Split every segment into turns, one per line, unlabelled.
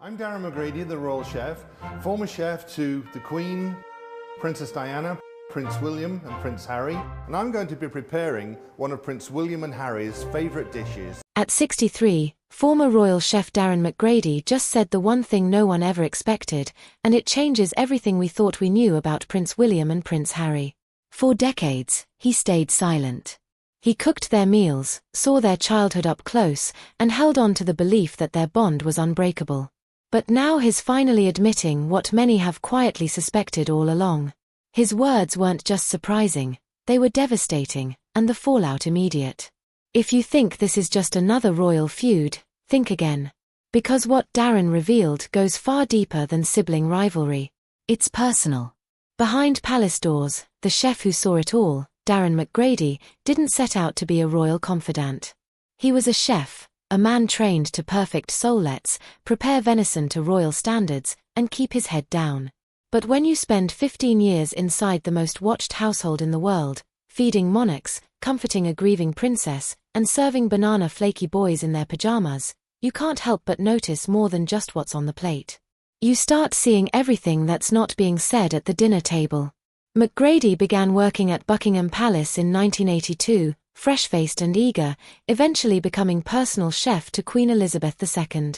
I'm Darren McGrady, the Royal Chef, former chef to the Queen, Princess Diana, Prince William and Prince Harry, and I'm going to be preparing one of Prince William and Harry's favourite dishes.
At 63, former Royal Chef Darren McGrady just said the one thing no one ever expected, and it changes everything we thought we knew about Prince William and Prince Harry. For decades, he stayed silent. He cooked their meals, saw their childhood up close, and held on to the belief that their bond was unbreakable. But now he's finally admitting what many have quietly suspected all along. His words weren't just surprising, they were devastating, and the fallout immediate. If you think this is just another royal feud, think again. Because what Darren revealed goes far deeper than sibling rivalry. It's personal. Behind palace doors, the chef who saw it all, Darren McGrady, didn't set out to be a royal confidant. He was a chef, a man trained to perfect solettes, prepare venison to royal standards, and keep his head down. But when you spend 15 years inside the most watched household in the world, feeding monarchs, comforting a grieving princess, and serving banana flaky boys in their pajamas, you can't help but notice more than just what's on the plate. You start seeing everything that's not being said at the dinner table. McGrady began working at Buckingham Palace in 1982, fresh-faced and eager, eventually becoming personal chef to Queen Elizabeth II.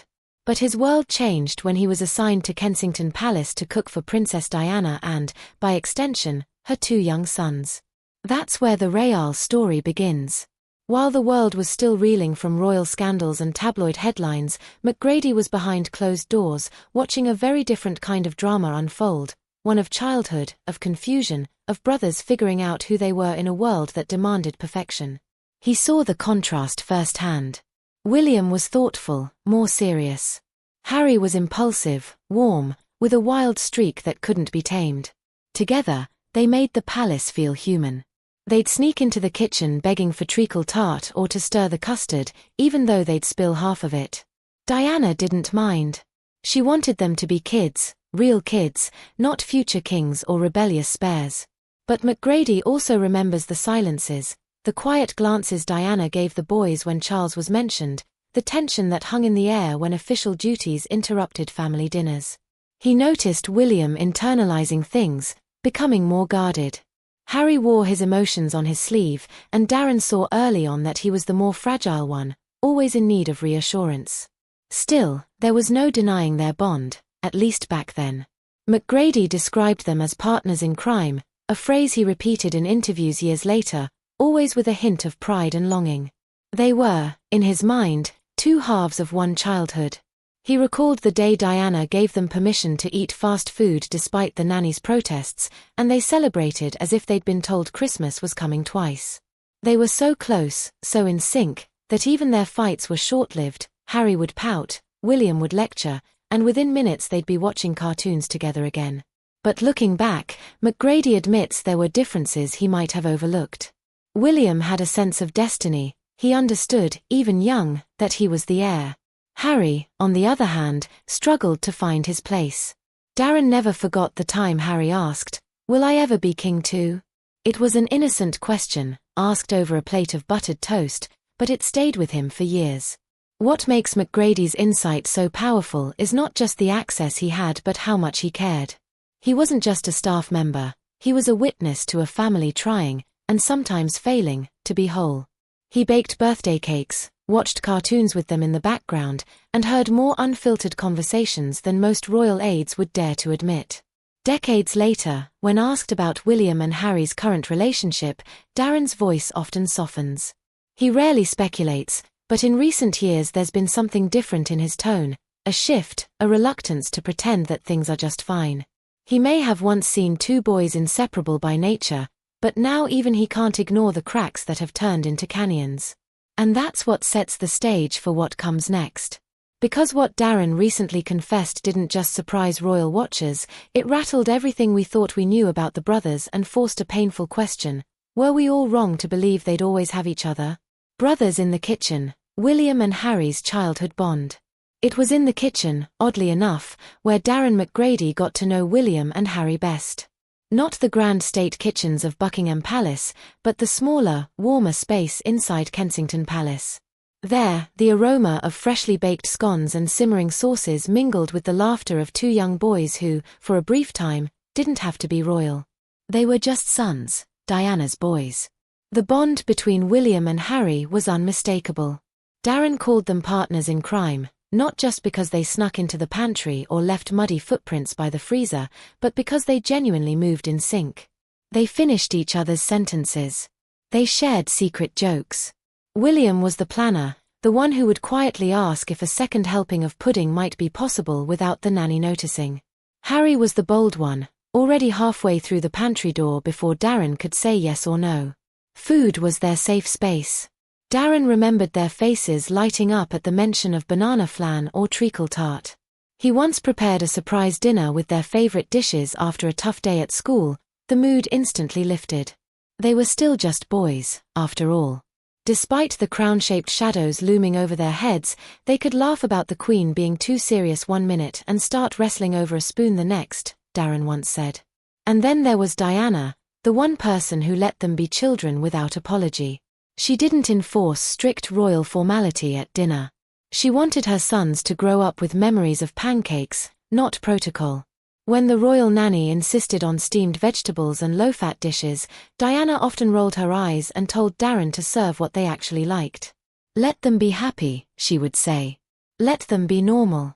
But his world changed when he was assigned to Kensington Palace to cook for Princess Diana and, by extension, her two young sons. That's where the Royale story begins. While the world was still reeling from royal scandals and tabloid headlines, McGrady was behind closed doors, watching a very different kind of drama unfold, one of childhood, of confusion, of brothers figuring out who they were in a world that demanded perfection. He saw the contrast firsthand. William was thoughtful, more serious. Harry was impulsive, warm, with a wild streak that couldn't be tamed. Together, they made the palace feel human. They'd sneak into the kitchen begging for treacle tart or to stir the custard, even though they'd spill half of it. Diana didn't mind. She wanted them to be kids, real kids, not future kings or rebellious spares. But McGrady also remembers the silences, the quiet glances Diana gave the boys when Charles was mentioned, the tension that hung in the air when official duties interrupted family dinners. He noticed William internalizing things, becoming more guarded. Harry wore his emotions on his sleeve, and Darren saw early on that he was the more fragile one, always in need of reassurance. Still, there was no denying their bond, at least back then. McGrady described them as partners in crime, a phrase he repeated in interviews years later, always with a hint of pride and longing. They were, in his mind, two halves of one childhood. He recalled the day Diana gave them permission to eat fast food despite the nanny's protests, and they celebrated as if they'd been told Christmas was coming twice. They were so close, so in sync, that even their fights were short-lived. Harry would pout, William would lecture, and within minutes they'd be watching cartoons together again. But looking back, McGrady admits there were differences he might have overlooked. William had a sense of destiny. He understood, even young, that he was the heir. Harry, on the other hand, struggled to find his place. Darren never forgot the time Harry asked, "Will I ever be king too?" It was an innocent question, asked over a plate of buttered toast, but it stayed with him for years. What makes McGrady's insight so powerful is not just the access he had but how much he cared. He wasn't just a staff member, he was a witness to a family trying, and sometimes failing, to be whole. He baked birthday cakes, watched cartoons with them in the background, and heard more unfiltered conversations than most royal aides would dare to admit. Decades later, when asked about William and Harry's current relationship, Darren's voice often softens. He rarely speculates, but in recent years there's been something different in his tone, a shift, a reluctance to pretend that things are just fine. He may have once seen two boys inseparable by nature, but now even he can't ignore the cracks that have turned into canyons. And that's what sets the stage for what comes next. Because what Darren recently confessed didn't just surprise royal watchers, it rattled everything we thought we knew about the brothers and forced a painful question. Were we all wrong to believe they'd always have each other? Brothers in the kitchen, William and Harry's childhood bond. It was in the kitchen, oddly enough, where Darren McGrady got to know William and Harry best. Not the grand state kitchens of Buckingham Palace, but the smaller, warmer space inside Kensington Palace. There, the aroma of freshly baked scones and simmering sauces mingled with the laughter of two young boys who, for a brief time, didn't have to be royal. They were just sons, Diana's boys. The bond between William and Harry was unmistakable. Darren called them partners in crime, not just because they snuck into the pantry or left muddy footprints by the freezer, but because they genuinely moved in sync. They finished each other's sentences. They shared secret jokes. William was the planner, the one who would quietly ask if a second helping of pudding might be possible without the nanny noticing. Harry was the bold one, already halfway through the pantry door before Darren could say yes or no. Food was their safe space. Darren remembered their faces lighting up at the mention of banana flan or treacle tart. He once prepared a surprise dinner with their favorite dishes after a tough day at school. The mood instantly lifted. They were still just boys, after all. Despite the crown-shaped shadows looming over their heads, they could laugh about the Queen being too serious one minute and start wrestling over a spoon the next, Darren once said. And then there was Diana, the one person who let them be children without apology. She didn't enforce strict royal formality at dinner. She wanted her sons to grow up with memories of pancakes, not protocol. When the royal nanny insisted on steamed vegetables and low-fat dishes, Diana often rolled her eyes and told Darren to serve what they actually liked. Let them be happy, she would say. Let them be normal.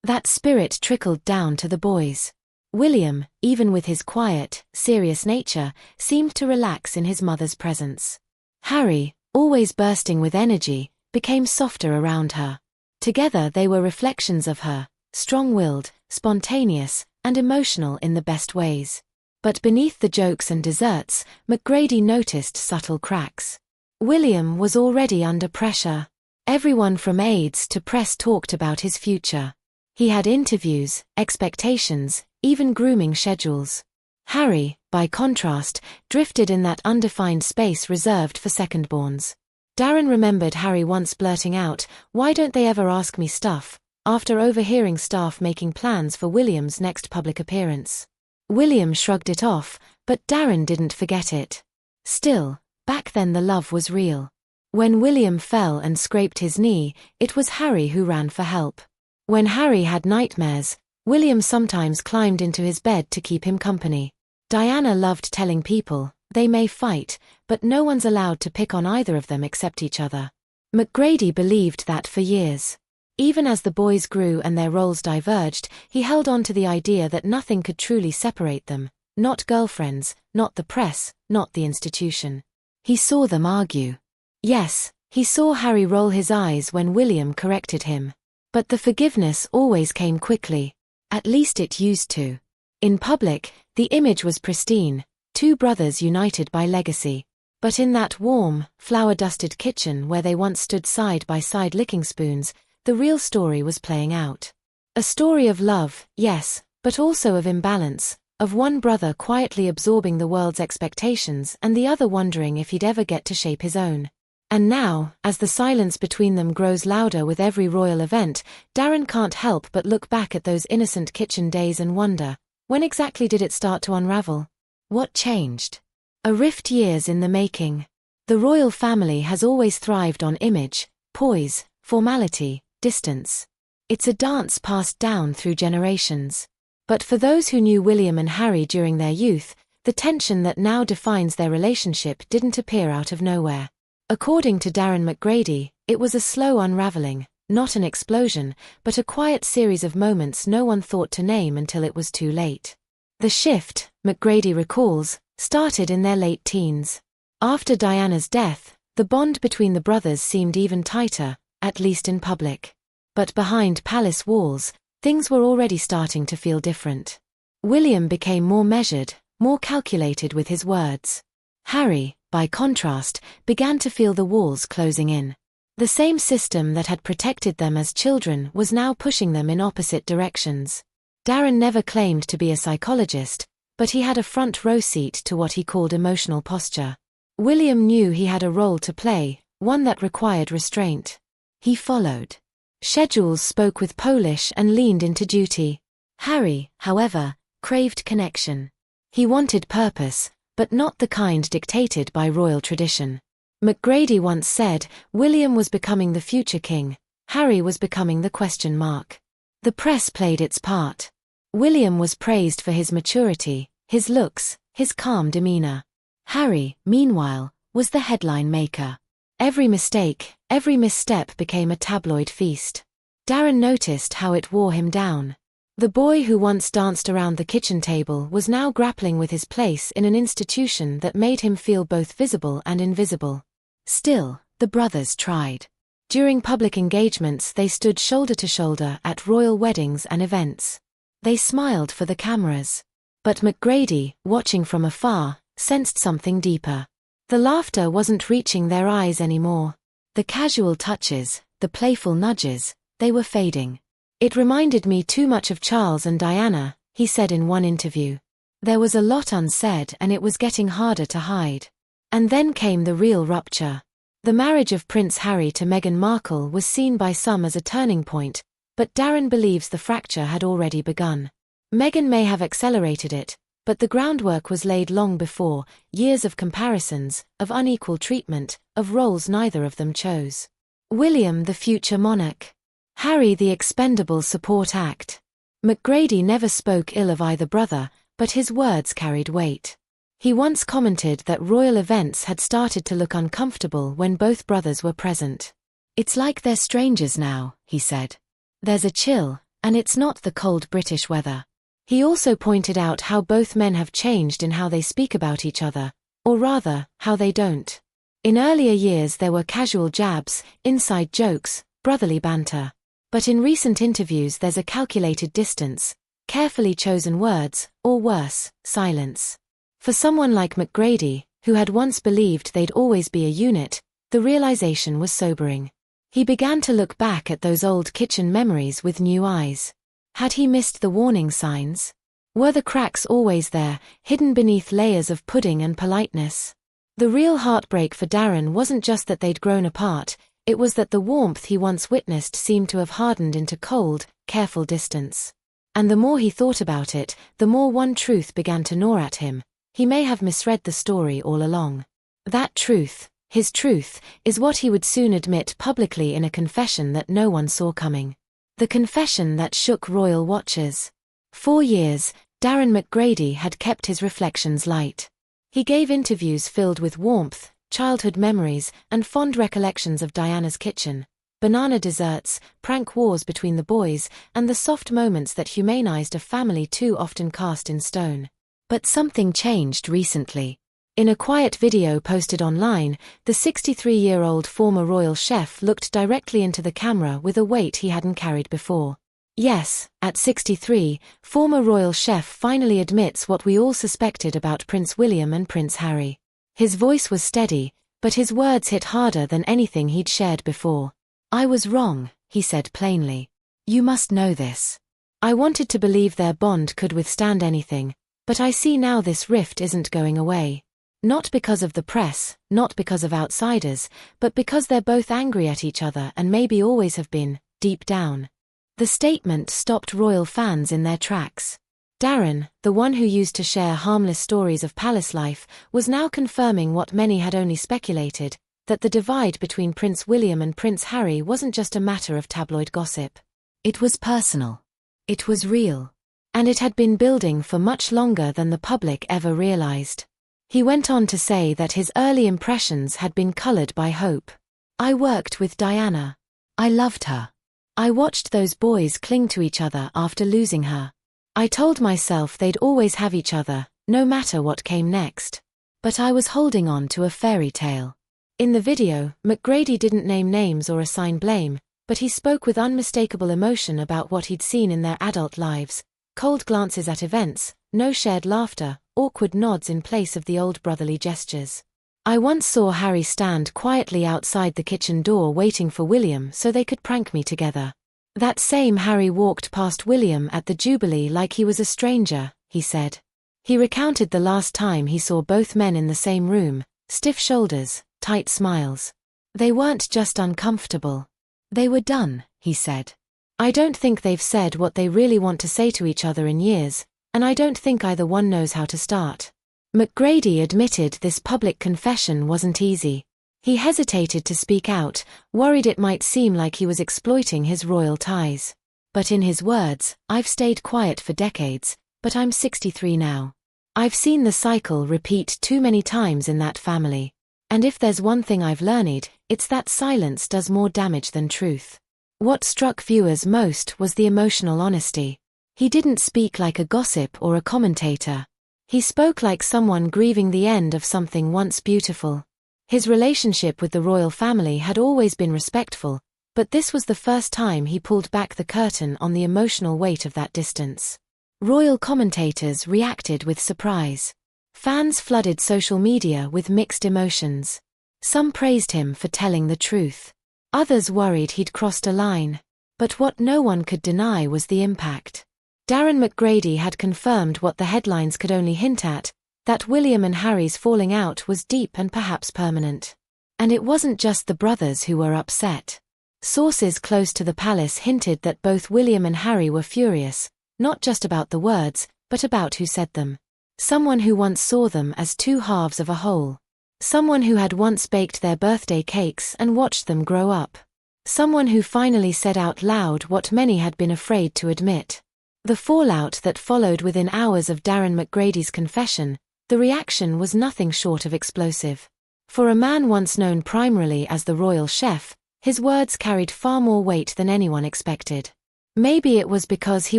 That spirit trickled down to the boys. William, even with his quiet, serious nature, seemed to relax in his mother's presence. Harry, always bursting with energy, became softer around her. Together they were reflections of her, strong-willed, spontaneous, and emotional in the best ways. But beneath the jokes and desserts, McGrady noticed subtle cracks. William was already under pressure. Everyone from aides to press talked about his future. He had interviews, expectations, even grooming schedules. Harry, by contrast, drifted in that undefined space reserved for secondborns. Darren remembered Harry once blurting out, "Why don't they ever ask me stuff?" after overhearing staff making plans for William's next public appearance. William shrugged it off, but Darren didn't forget it. Still, back then the love was real. When William fell and scraped his knee, it was Harry who ran for help. When Harry had nightmares, William sometimes climbed into his bed to keep him company. Diana loved telling people, they may fight, but no one's allowed to pick on either of them except each other. McGrady believed that for years. Even as the boys grew and their roles diverged, he held on to the idea that nothing could truly separate them, not girlfriends, not the press, not the institution. He saw them argue. Yes, he saw Harry roll his eyes when William corrected him. But the forgiveness always came quickly. At least it used to. In public, the image was pristine, two brothers united by legacy. But in that warm, flour-dusted kitchen where they once stood side by side licking spoons, the real story was playing out. A story of love, yes, but also of imbalance, of one brother quietly absorbing the world's expectations and the other wondering if he'd ever get to shape his own. And now, as the silence between them grows louder with every royal event, Darren can't help but look back at those innocent kitchen days and wonder, when exactly did it start to unravel? What changed? A rift years in the making. The royal family has always thrived on image, poise, formality, distance. It's a dance passed down through generations. But for those who knew William and Harry during their youth, the tension that now defines their relationship didn't appear out of nowhere. According to Darren McGrady, it was a slow unraveling, not an explosion, but a quiet series of moments no one thought to name until it was too late. The shift, McGrady recalls, started in their late teens. After Diana's death, the bond between the brothers seemed even tighter, at least in public. But behind palace walls, things were already starting to feel different. William became more measured, more calculated with his words. Harry, by contrast, began to feel the walls closing in. The same system that had protected them as children was now pushing them in opposite directions. Darren never claimed to be a psychologist, but he had a front row seat to what he called emotional posture. William knew he had a role to play, one that required restraint. He followed. Schedules spoke with polish and leaned into duty. Harry, however, craved connection. He wanted purpose, but not the kind dictated by royal tradition. McGrady once said, William was becoming the future king, Harry was becoming the question mark. The press played its part. William was praised for his maturity, his looks, his calm demeanor. Harry, meanwhile, was the headline maker. Every mistake, every misstep became a tabloid feast. Darren noticed how it wore him down. The boy who once danced around the kitchen table was now grappling with his place in an institution that made him feel both visible and invisible. Still, the brothers tried. During public engagements they stood shoulder to shoulder at royal weddings and events. They smiled for the cameras. But McGrady, watching from afar, sensed something deeper. The laughter wasn't reaching their eyes anymore. The casual touches, the playful nudges, they were fading. It reminded me too much of Charles and Diana, he said in one interview. There was a lot unsaid and it was getting harder to hide. And then came the real rupture. The marriage of Prince Harry to Meghan Markle was seen by some as a turning point, but Darren believes the fracture had already begun. Meghan may have accelerated it, but the groundwork was laid long before, years of comparisons, of unequal treatment, of roles neither of them chose. William the future monarch. Harry the expendable support act. McGrady never spoke ill of either brother, but his words carried weight. He once commented that royal events had started to look uncomfortable when both brothers were present. It's like they're strangers now, he said. There's a chill, and it's not the cold British weather. He also pointed out how both men have changed in how they speak about each other, or rather, how they don't. In earlier years there were casual jabs, inside jokes, brotherly banter. But in recent interviews there's a calculated distance, carefully chosen words, or worse, silence. For someone like McGrady, who had once believed they'd always be a unit, the realization was sobering. He began to look back at those old kitchen memories with new eyes. Had he missed the warning signs? Were the cracks always there, hidden beneath layers of pudding and politeness? The real heartbreak for Darren wasn't just that they'd grown apart, it was that the warmth he once witnessed seemed to have hardened into cold, careful distance. And the more he thought about it, the more one truth began to gnaw at him. He may have misread the story all along. That truth, his truth, is what he would soon admit publicly in a confession that no one saw coming. The confession that shook royal watchers. 4 years, Darren McGrady had kept his reflections light. He gave interviews filled with warmth, childhood memories, and fond recollections of Diana's kitchen, banana desserts, prank wars between the boys, and the soft moments that humanized a family too often cast in stone. But something changed recently. In a quiet video posted online, the 63-year-old former royal chef looked directly into the camera with a weight he hadn't carried before. Yes, at 63, former royal chef finally admits what we all suspected about Prince William and Prince Harry. His voice was steady, but his words hit harder than anything he'd shared before. I was wrong, he said plainly. You must know this. I wanted to believe their bond could withstand anything, but I see now this rift isn't going away. Not because of the press, not because of outsiders, but because they're both angry at each other and maybe always have been, deep down. The statement stopped royal fans in their tracks. Darren, the one who used to share harmless stories of palace life, was now confirming what many had only speculated, that the divide between Prince William and Prince Harry wasn't just a matter of tabloid gossip. It was personal. It was real. And it had been building for much longer than the public ever realized. He went on to say that his early impressions had been colored by hope. I worked with Diana. I loved her. I watched those boys cling to each other after losing her. I told myself they'd always have each other, no matter what came next. But I was holding on to a fairy tale. In the video, McGrady didn't name names or assign blame, but he spoke with unmistakable emotion about what he'd seen in their adult lives. Cold glances at events, no shared laughter, awkward nods in place of the old brotherly gestures. I once saw Harry stand quietly outside the kitchen door waiting for William so they could prank me together. That same Harry walked past William at the Jubilee like he was a stranger, he said. He recounted the last time he saw both men in the same room, stiff shoulders, tight smiles. They weren't just uncomfortable. They were done, he said. I don't think they've said what they really want to say to each other in years, and I don't think either one knows how to start. McGrady admitted this public confession wasn't easy. He hesitated to speak out, worried it might seem like he was exploiting his royal ties. But in his words, "I've stayed quiet for decades, but I'm 63 now. I've seen the cycle repeat too many times in that family. And if there's one thing I've learned, it's that silence does more damage than truth." What struck viewers most was the emotional honesty. He didn't speak like a gossip or a commentator. He spoke like someone grieving the end of something once beautiful. His relationship with the royal family had always been respectful, but this was the first time he pulled back the curtain on the emotional weight of that distance. Royal commentators reacted with surprise. Fans flooded social media with mixed emotions. Some praised him for telling the truth. Others worried he'd crossed a line. But what no one could deny was the impact. Darren McGrady had confirmed what the headlines could only hint at, that William and Harry's falling out was deep and perhaps permanent. And it wasn't just the brothers who were upset. Sources close to the palace hinted that both William and Harry were furious, not just about the words, but about who said them. Someone who once saw them as two halves of a whole. Someone who had once baked their birthday cakes and watched them grow up. Someone who finally said out loud what many had been afraid to admit. The fallout that followed within hours of Darren McGrady's confession, the reaction was nothing short of explosive. For a man once known primarily as the royal chef, his words carried far more weight than anyone expected. Maybe it was because he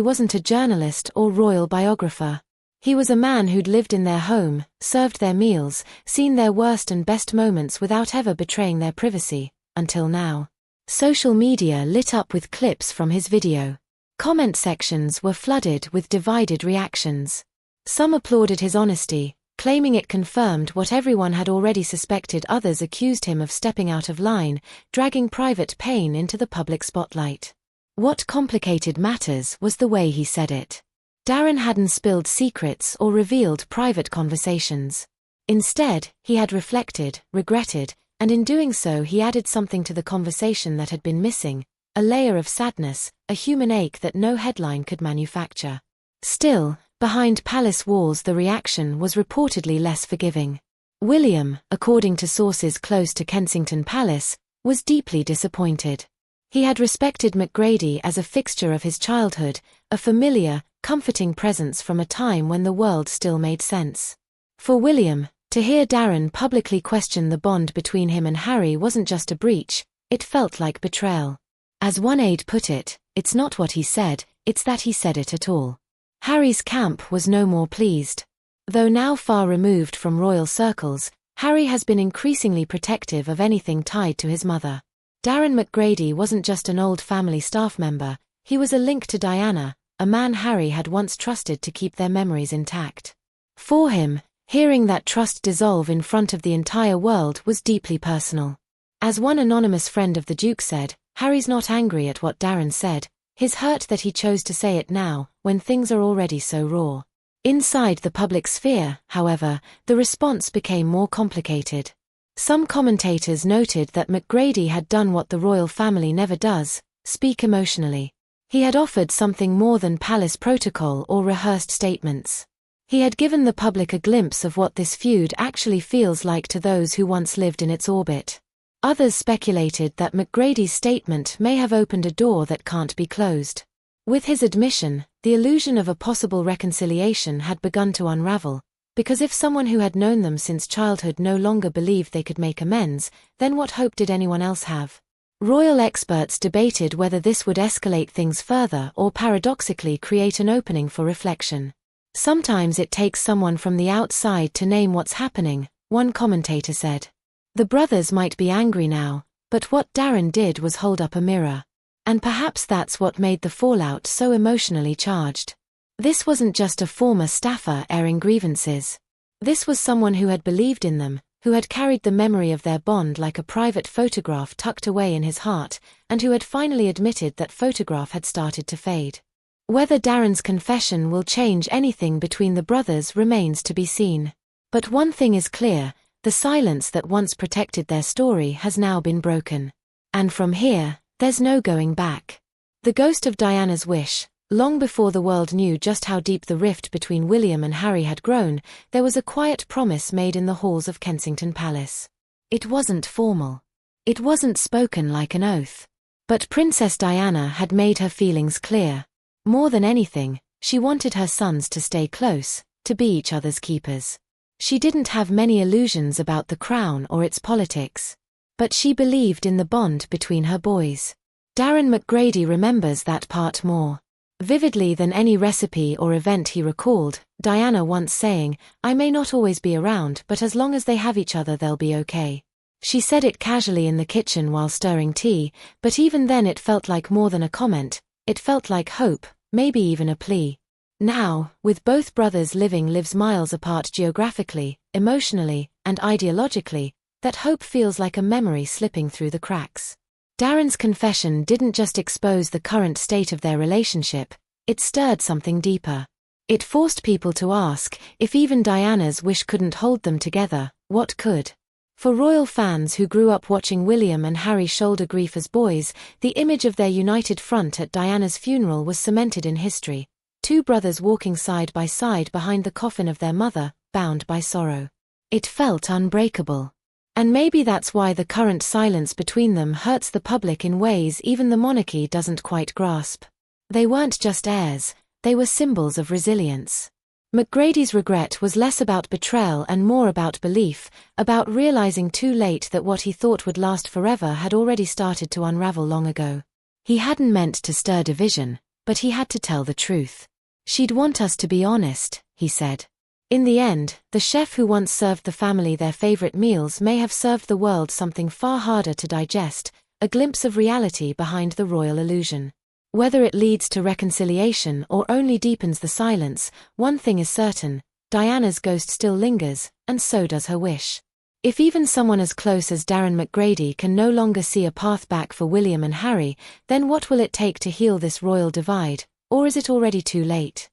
wasn't a journalist or royal biographer. He was a man who'd lived in their home, served their meals, seen their worst and best moments without ever betraying their privacy, until now. Social media lit up with clips from his video. Comment sections were flooded with divided reactions. Some applauded his honesty, claiming it confirmed what everyone had already suspected. Others accused him of stepping out of line, dragging private pain into the public spotlight. What complicated matters was the way he said it. Darren hadn't spilled secrets or revealed private conversations. Instead, he had reflected, regretted, and in doing so he added something to the conversation that had been missing, a layer of sadness, a human ache that no headline could manufacture. Still, behind palace walls the reaction was reportedly less forgiving. William, according to sources close to Kensington Palace, was deeply disappointed. He had respected McGrady as a fixture of his childhood, a familiar, comforting presence from a time when the world still made sense. For William, to hear Darren publicly question the bond between him and Harry wasn't just a breach, it felt like betrayal. As one aide put it, "It's not what he said, it's that he said it at all." Harry's camp was no more pleased. Though now far removed from royal circles, Harry has been increasingly protective of anything tied to his mother. Darren McGrady wasn't just an old family staff member, he was a link to Diana, a man Harry had once trusted to keep their memories intact. For him, hearing that trust dissolve in front of the entire world was deeply personal. As one anonymous friend of the Duke said, Harry's not angry at what Darren said, he's hurt that he chose to say it now, when things are already so raw. Inside the public sphere, however, the response became more complicated. Some commentators noted that McGrady had done what the royal family never does, speak emotionally. He had offered something more than palace protocol or rehearsed statements. He had given the public a glimpse of what this feud actually feels like to those who once lived in its orbit. Others speculated that McGrady's statement may have opened a door that can't be closed. With his admission, the illusion of a possible reconciliation had begun to unravel. Because if someone who had known them since childhood no longer believed they could make amends, then what hope did anyone else have? Royal experts debated whether this would escalate things further or paradoxically create an opening for reflection. Sometimes it takes someone from the outside to name what's happening, one commentator said. The brothers might be angry now, but what Darren did was hold up a mirror. And perhaps that's what made the fallout so emotionally charged. This wasn't just a former staffer airing grievances. This was someone who had believed in them, who had carried the memory of their bond like a private photograph tucked away in his heart, and who had finally admitted that photograph had started to fade. Whether Darren's confession will change anything between the brothers remains to be seen. But one thing is clear, the silence that once protected their story has now been broken. And from here, there's no going back. The ghost of Diana's wish. Long before the world knew just how deep the rift between William and Harry had grown, there was a quiet promise made in the halls of Kensington Palace. It wasn't formal. It wasn't spoken like an oath. But Princess Diana had made her feelings clear. More than anything, she wanted her sons to stay close, to be each other's keepers. She didn't have many illusions about the crown or its politics. But she believed in the bond between her boys. Darren McGrady remembers that part more vividly than any recipe or event he recalled, Diana once saying, "I may not always be around, but as long as they have each other they'll be okay." She said it casually in the kitchen while stirring tea, but even then it felt like more than a comment. It felt like hope, maybe even a plea. Now, with both brothers living lives miles apart geographically, emotionally, and ideologically, that hope feels like a memory slipping through the cracks. Darren's confession didn't just expose the current state of their relationship, it stirred something deeper. It forced people to ask, if even Diana's wish couldn't hold them together, what could? For royal fans who grew up watching William and Harry shoulder grief as boys, the image of their united front at Diana's funeral was cemented in history. Two brothers walking side by side behind the coffin of their mother, bound by sorrow. It felt unbreakable. And maybe that's why the current silence between them hurts the public in ways even the monarchy doesn't quite grasp. They weren't just heirs, they were symbols of resilience. McGrady's regret was less about betrayal and more about belief, about realizing too late that what he thought would last forever had already started to unravel long ago. He hadn't meant to stir division, but he had to tell the truth. "She'd want us to be honest," he said. In the end, the chef who once served the family their favorite meals may have served the world something far harder to digest, a glimpse of reality behind the royal illusion. Whether it leads to reconciliation or only deepens the silence, one thing is certain, Diana's ghost still lingers, and so does her wish. If even someone as close as Darren McGrady can no longer see a path back for William and Harry, then what will it take to heal this royal divide, or is it already too late?